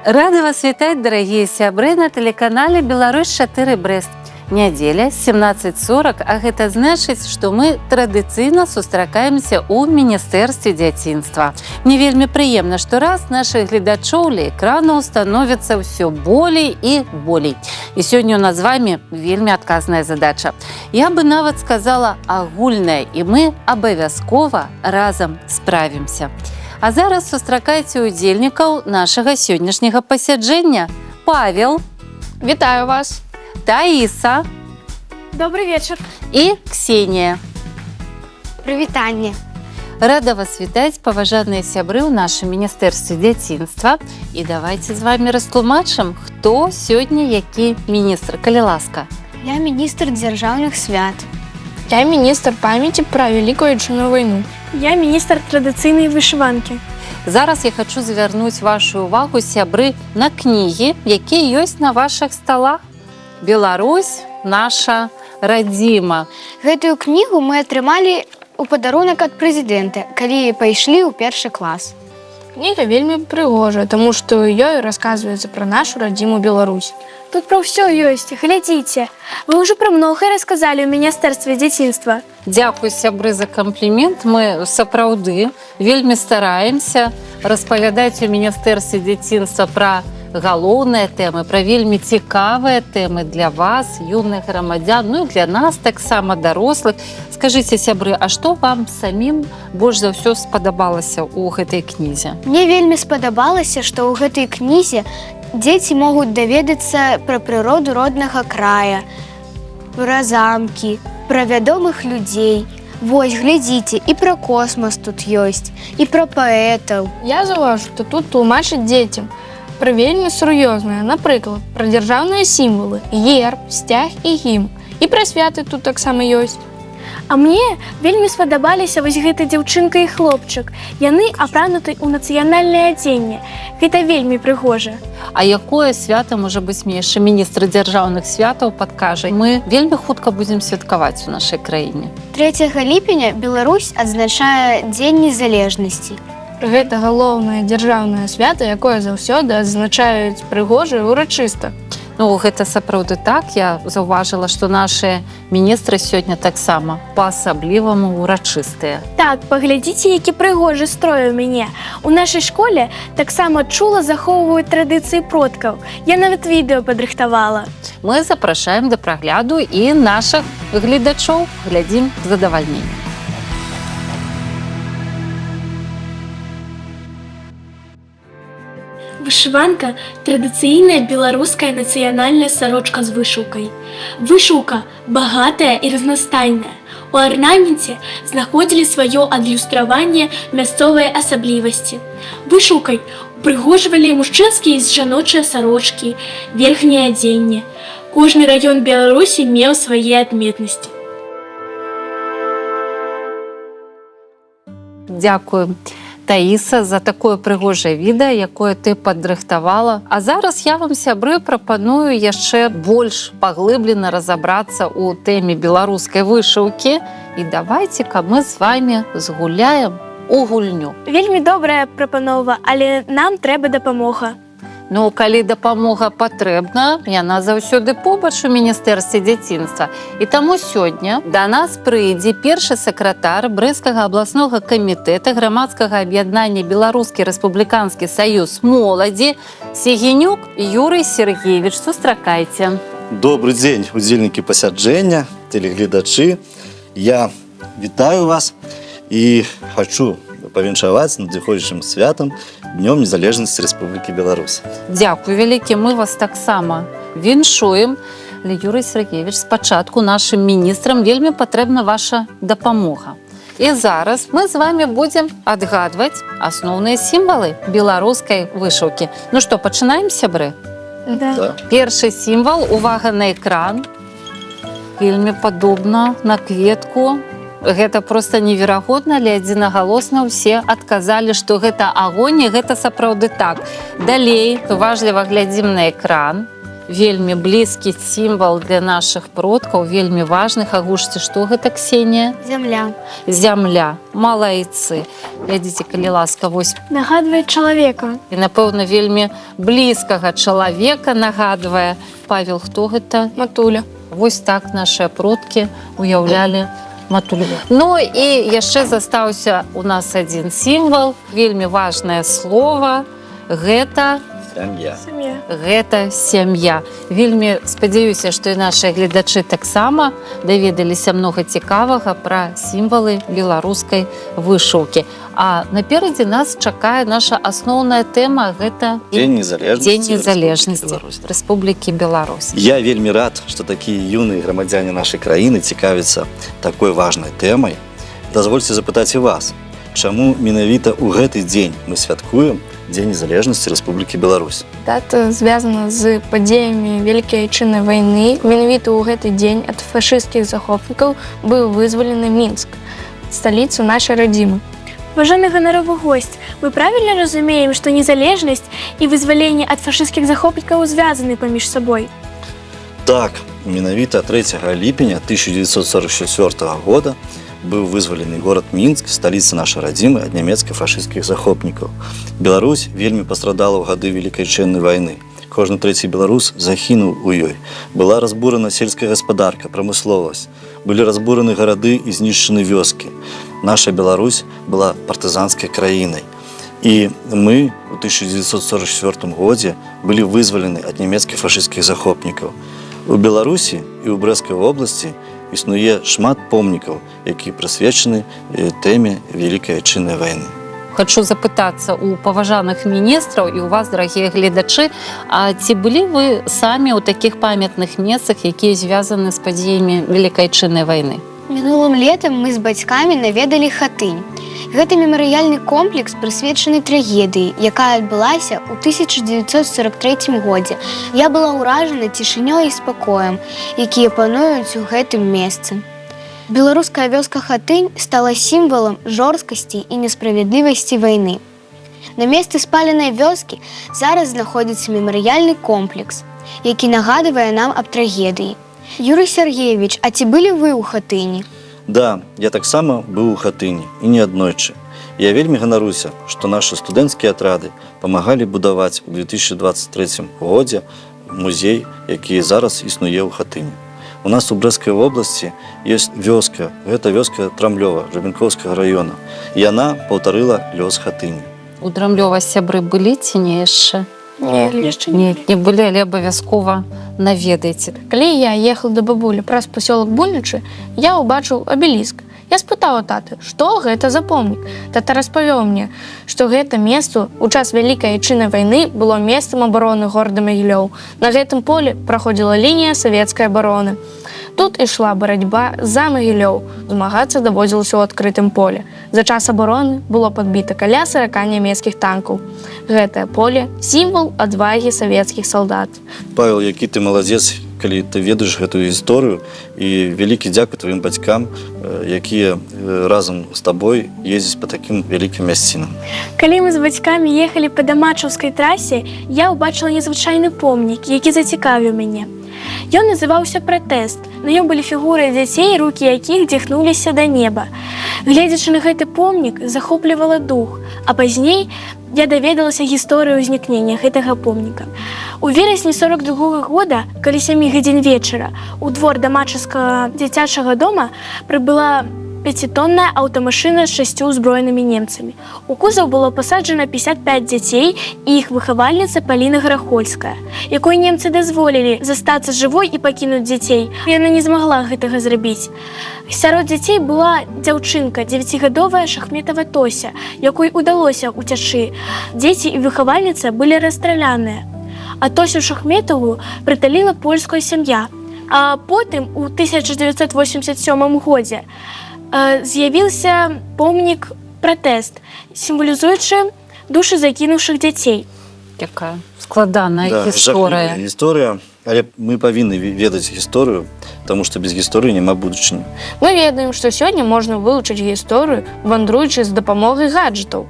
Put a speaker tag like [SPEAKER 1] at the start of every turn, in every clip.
[SPEAKER 1] Рада вас вітаць, дарагія сябры, на тэлеканале «Беларусь-4 Брэст». Нядзеля, 17:40, а гэта значыць, што мы традыцыйна сустракаемся ў Міністэрстве дзяцінства. Мне вельмі прыемна, што раз нашых гледачоў ля экранаў становіцца ўсё болей і болей. І сёння ў нас з вамі вельмі адказная задача. Я бы нават сказала агульная, і мы абавязкова разам справімся. А зараз сустракайце удзельнікаў нашага сённяшняга пасяджэння. Павел.
[SPEAKER 2] Вітаю вас.
[SPEAKER 1] Таиса.
[SPEAKER 3] Добрый вечер.
[SPEAKER 1] И Ксения.
[SPEAKER 2] Прывітанне.
[SPEAKER 1] Рада вас вітаць, паважаныя сябры ў нашым Міністэрстве дзяцінства. І давайте з вами растлумачым, хто сёння які міністр, калі ласка.
[SPEAKER 2] Я міністр дзяржаўных свят. Я міністр памяці пра Вялікую Адчайную вайну.
[SPEAKER 3] Я міністр традыцыйнай вышыванкі.
[SPEAKER 1] Зараз я хочу звярнуць вашу увагу, сябры, на кнігі, якія ёсць на вашых сталах. Беларусь наша радзіма.
[SPEAKER 2] Гэтую кнігу мы атрымалі ў падарунак ад прэзідэнта, калі пайшлі ў першы клас. Кніга вельмі прыгожая, таму што ёй расказваецца пра нашу радзіму Беларусь.
[SPEAKER 3] Тут пра ўсё ёсць, глядзіце. Вы ўжо пра многае расказалі ў Міністэрстве дзяцінства.
[SPEAKER 1] Дзякуй, сябры, за камплімент. Мы сапраўды вельмі стараемся распавядаць у Міністэрстве дзяцінства пра галоўныя тэмы, пра вельмі цікавыя тэмы для вас, юных грамадзян, ну і для нас таксама дарослых. Скажыце, сябры, а што вам самім больш за ўсё спадабалася ў гэтай кнізе?
[SPEAKER 2] Мне вельмі спадабалася, што ў гэтай кнізе дзеці могуць даведацца пра прыроду роднага края, пра замкі, пра вядомых людзей. Вось, глядзіце, і пра космас тут ёсць, і пра паэтаў. Я заўважу, што тут тлумачаць дзецям пра вельмі сур'ёзнае, напрыклад, пра дзяржаўныя сімвалы, герб, сцяг і гімн. І пра святы тут таксама ёсць.
[SPEAKER 3] А мне вельмі спадабаліся вось гэта дзяўчынка і хлопчык. Яны апрануты ў нацыянальнае адзенне. Гэта вельмі прыгожа.
[SPEAKER 1] А якое свята можа быць менш? Міністр дзяржаўных святаў падкажа. Мы вельмі хутка будзем святкаваць у нашай краіне.
[SPEAKER 2] 3 ліпеня Беларусь адзначае Дзень незалежнасці. Гэта галоўнае дзяржаўнае свята, якое заўсёды адзначаюць прыгожа і урачыста.
[SPEAKER 1] Ну, гэта сапраўды так. Я заўважыла, што нашыя міністры сёння таксама па-асабліваму урачыстыя.
[SPEAKER 3] Так, паглядзіце, які прыгожы строй у мяне. У нашай школе таксама чула захоўваюць традыцыі продкаў. Я нават відэо падрыхтавала.
[SPEAKER 1] Мы запрашаем да прагляду і нашых гледачоў. Глядзім з задавальненнем.
[SPEAKER 3] Вышыванка – традыцыйная беларуская нацыянальная сарочка з вышыўкай. Вышыўка багатая і разнастайная. У арнаменце знаходзілі сваё адлюстраванне мясцовыя асаблівасці. Вышыўкай упрыгожвалі мужчынскія і жаночыя сарочкі, верхняе адзенне. Кожны раён Беларусі меў свае адметнасці.
[SPEAKER 1] Дзякую, Таиса, за такое прыгожае відэа, якое ты падрыхтавала. А зараз я вам, сябры, прапаную яшчэ больш паглыблена разабрацца ў тэме беларускай вышыўкі. І давайце-ка мы з вами згуляем у гульню.
[SPEAKER 3] Вельмі добрая прапанова, але нам трэба дапамога.
[SPEAKER 1] Ну, калі дапамога патрэбна, яна заўсёды побач у Міністэрстве дзяцінства. І таму сёння да нас прыйдзе першы сакратар Брэсцкага абласнога камітэта грамадскага аб'яднання Беларускі рэспубліканскі саюз моладзі Сегенюк Юрый Сергеевич. Сустракайце.
[SPEAKER 4] Добрый дзень, удзельнікі пасяджэння, тэлегледачы. Я вітаю вас і хочу павіншаваць надыходзячым святам Днём незалежнасці Рэспублікі Беларусь.
[SPEAKER 1] Дзякуй вялікі, мы вас таксама віншуем. Юрый Сергеевич, спачатку нашым міністрам вельмі патрэбна ваша дапамога. І зараз мы з вами будзем адгадваць асноўныя сімвалы беларускай вышыўкі. Ну што, пачынаем, сябры?
[SPEAKER 4] Да.
[SPEAKER 1] Першы сімвал, увага на экран. Вельмі падобна на кветку. Гэта проста неверагодна, але адзінагалосна ўсе адказалі, што гэта агонь, і гэта сапраўды так. Далей уважліва глядзім на экран. вельмі блізкі сімвал для нашых продкаў, вельмі важны. Агушце, што гэта, Ксенія?
[SPEAKER 2] Зямля.
[SPEAKER 1] Зямля. Малайцы. Глядзіце, калі ласка, вось.
[SPEAKER 3] Нагадвае чалавека.
[SPEAKER 1] І, напэўна, вельмі блізкага чалавека нагадвае. Павел, хто гэта?
[SPEAKER 3] Матуля.
[SPEAKER 1] Вось так нашыя продкі уяўлялі матулю. Ну і яшчэ застаўся у нас адзін сімвал, вельмі важнае слово. Гэта
[SPEAKER 4] Сям'я.
[SPEAKER 1] гэта сям'я. Вельмі спадзяюся, што і нашыя гледачы таксама даведаліся многа цікавага пра сімвалы беларускай вышыўкі. А наперадзе нас чакае наша асноўная тэма, гэта
[SPEAKER 4] Дзень незалежнасці
[SPEAKER 1] Дзень незалежнасці
[SPEAKER 4] Беларусь.
[SPEAKER 1] Рэспублікі Беларусь.
[SPEAKER 4] Я вельмі рад, што такія юныя грамадзяне нашай краіны цікавяцца такой важнай тэмай. Дазвольце запытаць і вас, чаму менавіта ў гэты дзень мы святкуем Дзень незалежнасці Рэспублікі Беларусь?
[SPEAKER 5] Дата звязана з падзеямі Вялікай Айчыннай вайны. Менавіта ў гэты дзень ад фашысцкіх захопнікаў быў вызвалены Мінск, сталіцу нашай радзімы.
[SPEAKER 3] Уважаемый ганаровы гость, мы правильно разумеем, что незалежность и вызволение от фашистских захопников звязаны паміж собой?
[SPEAKER 4] Так, менавіта 3 ліпеня 1944 года быў вызвалены горад Мінск, сталіца нашай радзімы ад нямецка-фашысцкіх захопнікаў. Беларусь вельмі пастрадала ў гады Вялікай Айчыннай вайны. Кожны трэці беларус загінуў у ёй. Была разбурана сельская гаспадарка, прамысловасць. Былі разбураны гарады і знішчаны вёскі. Наша Беларусь была партызанскай краінай. І мы у 1944 годзе былі вызвалены ад нямецка-фашысцкіх захопнікаў. У Беларусі і ў Брэсцкай вобласці існуе шмат помнікаў, якія прысвечаны тэме Вялікай Айчыннай вайны.
[SPEAKER 1] Хочу запытацца у паважаных міністраў і у вас, дарагія гледачы, а ці былі вы самі ў такіх памятных месцах, якія звязаны з падзеямі Вялікай Айчыннай вайны?
[SPEAKER 2] Мінулым летам мы з бацькамі наведалі Хатынь. Гэта мемарыяльны комплекс, прысвечаны трагедыі, якая адбылася ў 1943 годзе. Я была ўражана цішынёй і спакоем, якія пануюць у гэтым месцы. Беларуская вёска Хатынь стала сімвалам жорсткасці і несправядлівасці вайны. На месцы спаленай вёскі зараз знаходзіцца мемарыяльны комплекс, які нагадвае нам аб трагедыі. Юрый Сергеевич, а ці былі вы ў Хатыні?
[SPEAKER 4] Да, я таксама быў у Хатыні і не аднойчы. Я вельмі ганаруся, што нашы студэнцкія атрады памагалі будаваць у 2023 годзе музей, які зараз існуе ў Хатыні. У нас у Брэсцкай вобласці ёсць вёска, гэта вёска Трамлёва, Жабінкоўскага раёна. Яна паўтарыла лёс Хатыні.
[SPEAKER 1] У Драмлёва сябры былі ці не яшчэ? Не былі, але абавязкова наведайце.
[SPEAKER 5] Калі я ехала да бабулі праз пасёлак Бульнічы, я ўбачыў абеліск. Я спытаў у таты, што гэта за помнік. Тата распавёў мне, што гэта место ў час Вялікай Айчыннай вайны было месцам абароны горада Магілёў. На гэтым полі праходзіла лінія савецкай абароны. Тут ішла барацьба за Магілёў. Змагацца даводзілася ў адкрытым полі. За час абароны было падбіта каля 40 нямецкіх танкаў. Гэтае поле – сімвал адвагі савецкіх салдат.
[SPEAKER 4] Павел, які ты маладзец, калі ты ведаеш гэтую гісторыю, і вялікі дзякуй тваім бацькам, якія разам з табой ездзяць па такім вялікім мясцінам.
[SPEAKER 3] Калі мы з бацькамі ехалі па дамачаўскай трасе, я ўбачыла незвычайны помнік, які зацікавіў мяне. Ён называўся «Пратэст». На нём былі фігуры дзяцей, рукі якіх дзіхнуліся да неба. Гледзячы на гэты помнік, захоплівала дух, а пазней я даведалася гісторыю ўзнікнення гэтага помніка. У верасні 42 года, калі 7 гадзін вечара, у двор дамачаўскага дзіцячага дома прыбыла 5-тонная аўтамашына з 6 узброенымі немцамі. У кузаў было пасаджана 55 дзяцей і іх выхавальніца Паліна Грахольская, якой немцы дазволілі застацца жывой і пакінуць дзяцей. Яна не змагла гэтага зрабіць. Сярод дзяцей была дзяўчынка, 9гадовая Шахметава Тося, якой удалося ўцячы. Дзеці і выхавальніца былі расстраляныя. А Тосю Шахметаву прыталіла польская сям'я. А потым, у 1987 годзе, з'явіўся помнік «Пратэст», сімвалізуючы душы закінуўшых дзяцей.
[SPEAKER 1] Якая складаная гісторыя.
[SPEAKER 4] Гісторыя, але мы павінны ведаць гісторыю, таму што без гісторыі няма будучыні.
[SPEAKER 5] Мы ведаем, што сёння можна вывучыць гісторыю, вандруючы з дапамогай гаджетаў.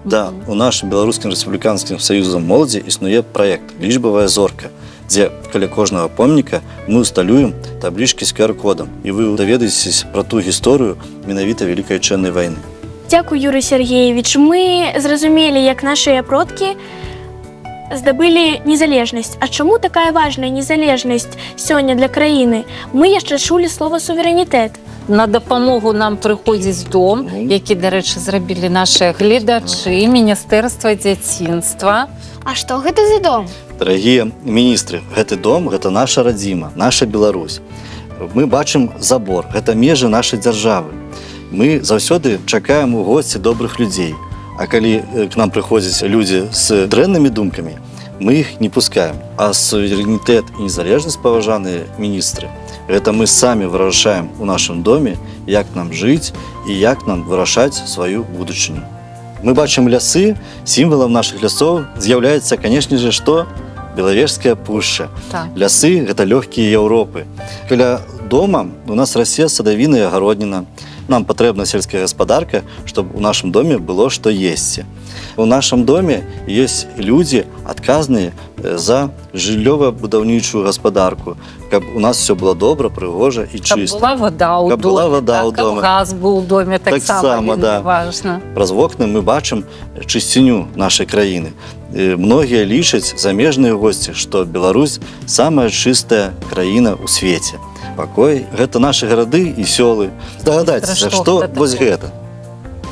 [SPEAKER 4] Да, у нашым беларускім рэспубліканскім саюзам моладзі існуе праект «Лічбавая зорка». дзе каля кожнага помніка мы усталюем таблічкі з QR-кодам, і вы даведаецесь пра ту гісторыю менавіта Вялікай Адчайнай вайны.
[SPEAKER 3] Дякую, Юрий Сергеевич. Мы зразумелі, як наши продкі здабылі незалежнасць. А чаму такая важная незалежнасць сёння для краіны? Мы яшчэ чулі слова суверэнітэт.
[SPEAKER 1] На дапамогу нам прыходзіць дом, які, дарэчы, зрабілі нашы гледачы, Міністэрства дзяцінства.
[SPEAKER 2] А што гэта за дом?
[SPEAKER 4] Дарагія міністры, гэты дом, гэта наша радзіма, наша Беларусь. Мы бачым забор, гэта межы нашай дзяржавы. Мы заўсёды чакаем у госці добрых людзей. А калі к нам прыходзяць людзі з дрэннымі думкамі, мы іх не пускаем. А суверэнітэт і незалежнасць, паважаныя міністры, гэта мы самі вырашаем у нашым доме, як нам жыць і як нам вырашаць сваю будучыню. Мы бачым лясы, сімвалам нашых лясоў з'яўляецца, канешне же, што? Белавежская пушча.
[SPEAKER 1] Так.
[SPEAKER 4] Лясы – гэта лёгкія Еўропы. Каля дома у нас расце садавіна і агародніна. Нам патрэбна сельская гаспадарка, чтобы у нашым доме было што есці. У нашым доме ёсць людзі, адказныя за жыллёва-будаўнічую гаспадарку, каб у нас все было добра, прыгожа і
[SPEAKER 1] Каб
[SPEAKER 4] чыста.
[SPEAKER 1] была вода ў
[SPEAKER 4] Каб
[SPEAKER 1] доме,
[SPEAKER 4] была вода ў
[SPEAKER 1] каб
[SPEAKER 4] доме.
[SPEAKER 1] газ быў у доме, таксама
[SPEAKER 4] Таксама, да.
[SPEAKER 1] важна.
[SPEAKER 4] Праз вокны мы бачым чысціню нашай краіны. Многія лічаць замежныя госці, што Беларусь самая чыстая краіна ў свеце. Пакой – гэта нашы гарады і сёлы. Здагадайцеся, што вось гэта?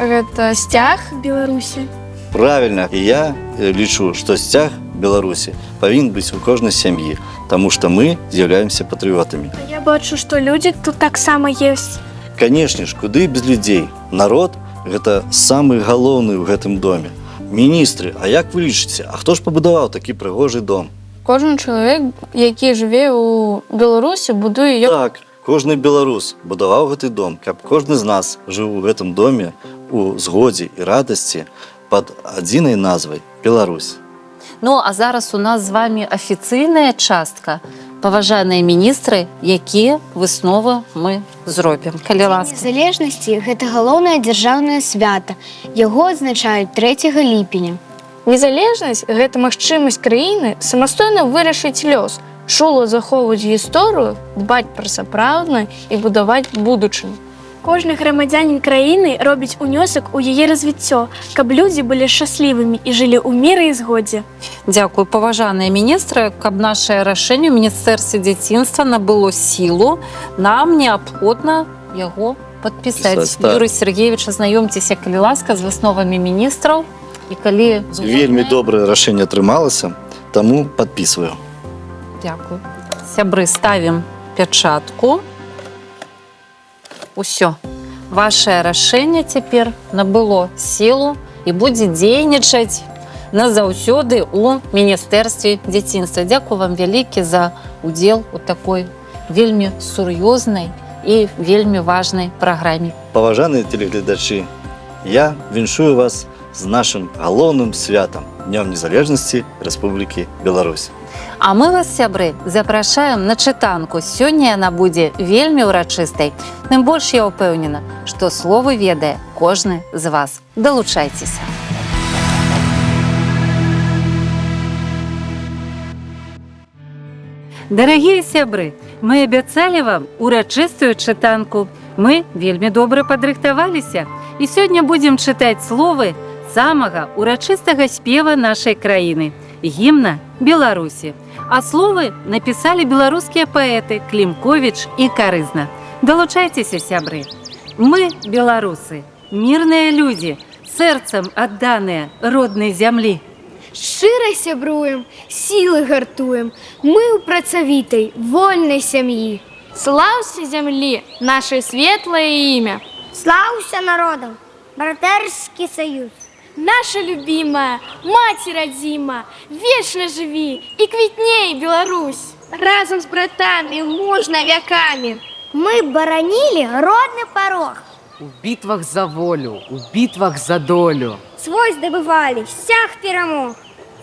[SPEAKER 5] Гэта сцяг.
[SPEAKER 3] Беларусі.
[SPEAKER 4] Правильно. І я лічу, што сцяг Беларусі павінен быць у кожнай сям'і, таму што мы з'яўляемся патрыётамі.
[SPEAKER 3] Я бачу, што людзі тут таксама ёсць.
[SPEAKER 4] Канешне ж, куды без людзей? Народ – гэта самы галоўны ў гэтым доме. Міністры, а як вы лічыце, а хто ж пабудаваў такі прыгожы дом?
[SPEAKER 5] Кожны чалавек, які жыве ў Беларусі, будуе
[SPEAKER 4] Так, кожны беларус будаваў гэты дом, каб кожны з нас жыў у гэтым доме у згодзе і радасці пад адзінай назвай Беларусь.
[SPEAKER 1] Ну, а зараз у нас з вами афіцыйная частка. Паважаныя міністры, якія высновы мы зробім. Калі ласка.
[SPEAKER 2] Незалежнасці – гэта галоўнае дзяржаўнае свята. Яго адзначаюць 3 ліпеня.
[SPEAKER 5] Незалежнасць – гэта магчымасць краіны самастойна вырашыць лёс, шула захоўваць гісторыю, дбаць пра сапраўднае і будаваць будучыню.
[SPEAKER 3] Кожны грамадзянін краіны робіць унёсак у яе развіццё, каб людзі былі шчаслівымі і жылі ў міры і згодзе.
[SPEAKER 1] Дзякую, паважаныя міністры, каб нашае рашэнне ў Міністэрстве дзяцінства набыло сілу, нам неабходна яго падпісаць. Юрый Сергеевич, азнаёмцеся, калі ласка, з высновамі міністраў. І калі
[SPEAKER 4] Вельмі добрае рашэнне атрымалася, таму падпісваю.
[SPEAKER 1] Дякую. Сябры, ставім пячатку. Усё. Вашае рашэнне цяпер набыло сілу і будзе дзейнічаць назаўсёды ў Міністэрстве дзяцінства. Дзякую вам вялікі за удзел у такой вельмі сур'ёзнай і вельмі важнай праграме.
[SPEAKER 4] Паважаныя тэлегледачы, я віншую вас з нашым галоўным святам – Днём незалежнасці Рэспублікі Беларусь.
[SPEAKER 1] А мы вас, сябры, запрашаем на чытанку. Сёння яна будзе вельмі ўрачыстай. Тым больш я ўпэўнена, што словы ведае кожны з вас. Далучайцеся. Дарагія сябры, мы абяцалі вам урачыстую чытанку. Мы вельмі добра падрыхтаваліся. І сёння будзем чытаць словы самага урачыстага спева нашай краіны – гімна Беларусі. А словы напісалі беларускія паэты Клімковіч і Карызна. Далучайцеся, сябры. Мы, беларусы, мірныя людзі, сэрцам адданыя роднай зямлі.
[SPEAKER 2] Шчыра сябруем, сілы гартуем. Мы ў працавітай, вольнай сям'і.
[SPEAKER 5] Слаўся зямлі, наше светлае імя.
[SPEAKER 6] Слаўся народам, братэрскі саюз.
[SPEAKER 3] Наша любимая, маці радзіма, вечна жыві і квітней, Беларусь!
[SPEAKER 6] Разам з братамі мужна вякамі. Мы баранілі родны парог.
[SPEAKER 7] У бітвах за волю, у бітвах за долю.
[SPEAKER 6] Свой здабывалі, сцяг перамог.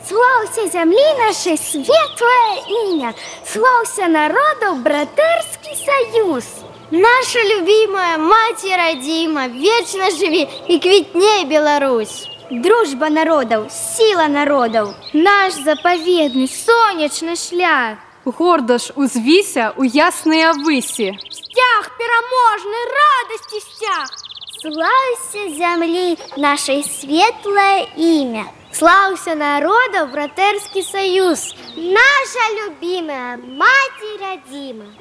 [SPEAKER 6] Слаўся зямлі нашай светлае імя. Слаўся народу братэрскі саюз. Наша любимая маці радзіма, вечна жыві і квітней, Беларусь. Дружба народаў, сіла народаў, наш запаведны сонечны шлях.
[SPEAKER 8] Гордо ж узвіся у ясныя высі.
[SPEAKER 6] Сцяг пераможны, радасці сцяг. Слаўся зямлі нашай светлае імя. Слаўся народаў братэрскі саюз. Наша любімая маці радзіма.